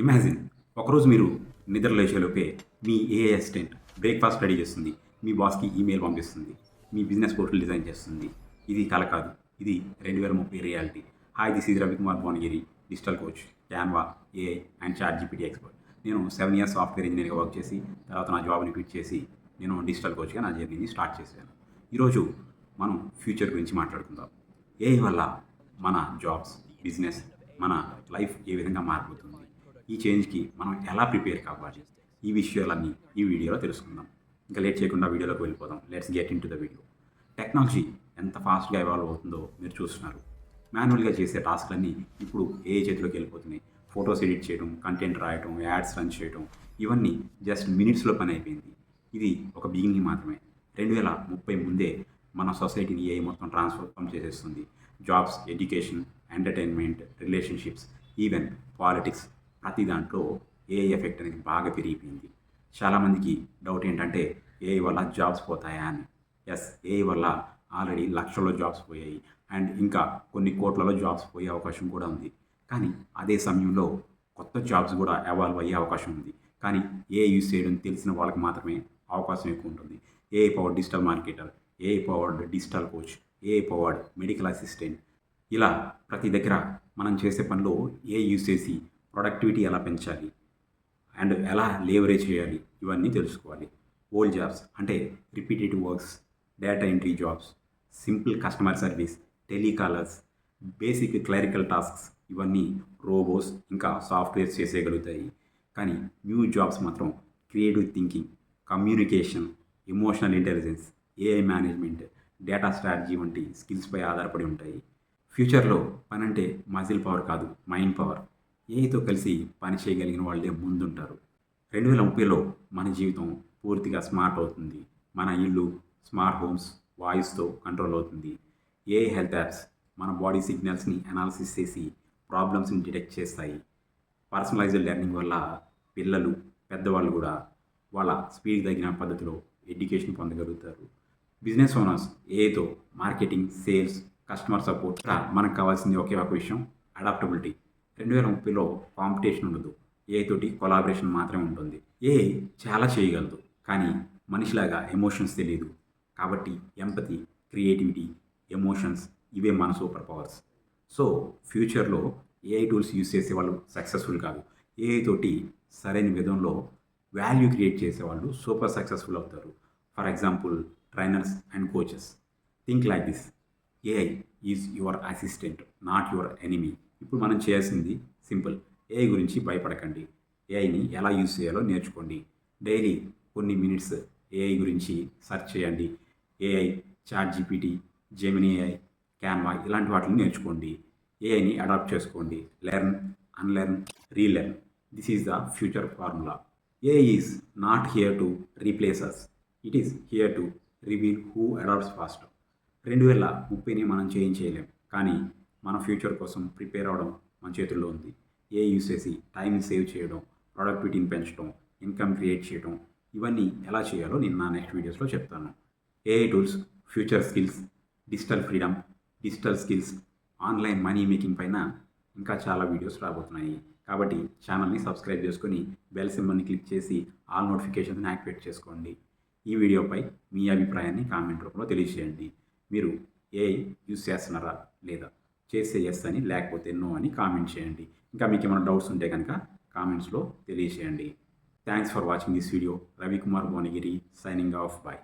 Imagine ఒకరోజు మీరు నిద్ర లేచేలోపే మీ ఏఐ అసిస్టెంట్ బ్రేక్ఫాస్ట్ రెడీ చేస్తుంది, మీ బాస్కి ఈమెయిల్ పంపిస్తుంది, మీ బిజినెస్ పోర్టల్ డిజైన్ చేస్తుంది. ఇది కల కాదు, ఇది 2030 reality. Hi, this is Ravikumar Bhuvanagiri, digital coach, Canva, AI and chat GPT expert. నేను 7 ఇయర్స్ సాఫ్ట్వేర్ ఇంజనీర్గా వర్క్ చేసి తర్వాత నా జాబ్ని క్విట్ చేసి నేను డిజిటల్ కోచ్గా నా జర్నీని స్టార్ట్ చేశాను. ఈరోజు మనం ఫ్యూచర్ గురించి మాట్లాడుకుందాం. ఏఐ వల్ల మన జాబ్స్, బిజినెస్, మన లైఫ్ ఏ విధంగా మారిపోతుంది, ఈ చేంజ్కి మనం ఎలా ప్రిపేర్ కావాలి, ఈ విషయాలన్నీ ఈ వీడియోలో తెలుసుకుందాం. ఇంకా లేట్ చేయకుండా వీడియోలోకి వెళ్ళిపోదాం. Let's get in to the video. Technology ఎంత ఫాస్ట్గా ఎవాల్వ్ అవుతుందో మీరు చూస్తున్నారు. మాన్యువల్గా చేసే టాస్క్లన్నీ ఇప్పుడు ఏ చేతిలోకి వెళ్ళిపోతున్నాయి. ఫొటోస్ ఎడిట్ చేయడం, కంటెంట్ రాయడం, యాడ్స్ రన్ చేయడం, ఇవన్నీ జస్ట్ మినిట్స్లో పని అయిపోయింది. ఇది ఒక బిగినింగ్ మాత్రమే. 2030 ముందే మన సొసైటీని ఏఐ మొత్తం ట్రాన్స్ఫార్మ్ చేసేస్తుంది. Jobs, education, entertainment, relationships, even politics, ప్రతి దాంట్లో ఏఐ ఎఫెక్ట్ అనేది బాగా పెరిగిపోయింది. చాలామందికి డౌట్ ఏంటంటే ఏఐ వల్ల జాబ్స్ పోతాయా అని. ఎస్, ఏఐ వల్ల ఆల్రెడీ లక్షల్లో జాబ్స్ పోయాయి అండ్ ఇంకా కొన్ని కోట్లలో జాబ్స్ పోయే అవకాశం కూడా ఉంది. కానీ అదే సమయంలో కొత్త జాబ్స్ కూడా ఎవాల్వ్ అయ్యే అవకాశం ఉంది. కానీ ఏఐ యూస్ చేయడం తెలిసిన వాళ్ళకి మాత్రమే అవకాశం ఎక్కువ ఉంటుంది. AI powered digital marketer, AI powered digital coach, AI powered medical assistant, ఇలా ప్రతి దగ్గర మనం చేసే పనిలో ఏఐ యూస్ చేసి ప్రొడక్టివిటీ ఎలా పెంచాలి అండ్ ఎలా లేవరేజ్ చేయాలి, ఇవన్నీ తెలుసుకోవాలి. ఓల్డ్ జాబ్స్ అంటే repetitive works, data entry jobs, simple customer service, telecallers, basic clerical tasks, ఇవన్నీ రోబోస్ ఇంకా సాఫ్ట్వేర్స్ చేసేయగలుగుతాయి. కానీ న్యూ జాబ్స్ మాత్రం creative thinking, communication, emotional intelligence, AI management, data strategy వంటి స్కిల్స్పై ఆధారపడి ఉంటాయి. ఫ్యూచర్లో పని అంటే మజిల్ పవర్ కాదు, మైండ్ పవర్. ఏఐతో కలిసి పని చేయగలిగిన వాళ్ళే ముందుంటారు. 2030లో మన జీవితం పూర్తిగా స్మార్ట్ అవుతుంది. మన ఇల్లు, స్మార్ట్ హోమ్స్ వాయిస్తో కంట్రోల్ అవుతుంది. ఏఐ హెల్త్ యాప్స్ మన బాడీ సిగ్నల్స్ని అనాలిసిస్ చేసి ప్రాబ్లమ్స్ని డిటెక్ట్ చేస్తాయి. పర్సనలైజ్డ్ లెర్నింగ్ వల్ల పిల్లలు, పెద్దవాళ్ళు కూడా వాళ్ళ స్పీడ్ తగిన పద్ధతిలో ఎడ్యుకేషన్ పొందగలుగుతారు. బిజినెస్ ఓనర్స్ ఏఐతో మార్కెటింగ్, సేల్స్, కస్టమర్ సపోర్ట్, మనకు కావాల్సింది ఒకే ఒక విషయం, అడాప్టబిలిటీ. 2030లో కాంపిటీషన్ ఉండదు, ఏఐ తోటి కొలాబరేషన్ మాత్రమే ఉంటుంది. ఏఐ చాలా చేయగలదు, కానీ మనిషిలాగా ఎమోషన్స్ తెలియదు. కాబట్టి ఎంపతి, క్రియేటివిటీ, ఎమోషన్స్, ఇవే మన సూపర్ పవర్స్. సో ఫ్యూచర్లో ఏఐ టూల్స్ యూస్ చేసేవాళ్ళు సక్సెస్ఫుల్ కాదు, ఏఐ తోటి సరైన విధంలో వాల్యూ క్రియేట్ చేసేవాళ్ళు సూపర్ సక్సెస్ఫుల్ అవుతారు. For example, trainers and coaches. Think like this: AI is your assistant, not your enemy. ఇప్పుడు మనం చేయాల్సింది సింపుల్. ఏఐ గురించి భయపడకండి, ఏఐని ఎలా యూజ్ చేయాలో నేర్చుకోండి. డైలీ కొన్ని మినిట్స్ ఏఐ గురించి సెర్చ్ చేయండి. AI, chat GPT, Gemini AI, Canva, ఇలాంటి వాటిని నేర్చుకోండి. ఏఐని అడాప్ట్ చేసుకోండి. Learn, unlearn, relearn. This is the future formula. AI is not here to replace us, it is here to reveal who adapts fast. 2030ని మనం చేయలేం, కానీ మన ఫ్యూచర్ కోసం ప్రిపేర్ అవ్వడం మన చేతుల్లో ఉంది. ఏఐ యూస్ చేసి టైంని సేవ్ చేయడం, ప్రొడక్టివిటీని పెంచడం, ఇన్కమ్ క్రియేట్ చేయడం, ఇవన్నీ ఎలా చేయాలో నేను నా నెక్స్ట్ వీడియోస్లో చెప్తాను. AI tools, future skills, digital freedom, digital skills, online money making పైన ఇంకా చాలా వీడియోస్ రాబోతున్నాయి. కాబట్టి ఛానల్ని సబ్స్క్రైబ్ చేసుకొని బెల్ సింబల్ని క్లిక్ చేసి ఆల్ నోటిఫికేషన్స్ని యాక్టివేట్ చేసుకోండి. ఈ వీడియోపై మీ అభిప్రాయాన్ని కామెంట్ రూపంలో తెలియజేయండి. మీరు ఏఐ యూస్ చేస్తున్నారా లేదా, చేస్తే ఎస్ అని, లేకపోతే నో అని కామెంట్ చేయండి. ఇంకా మీకు ఏమైనా డౌట్స్ ఉంటే కనుక కామెంట్స్లో తెలియజేయండి. Thanks for watching this video. Ravikumar Bhuvanagiri, signing off. By.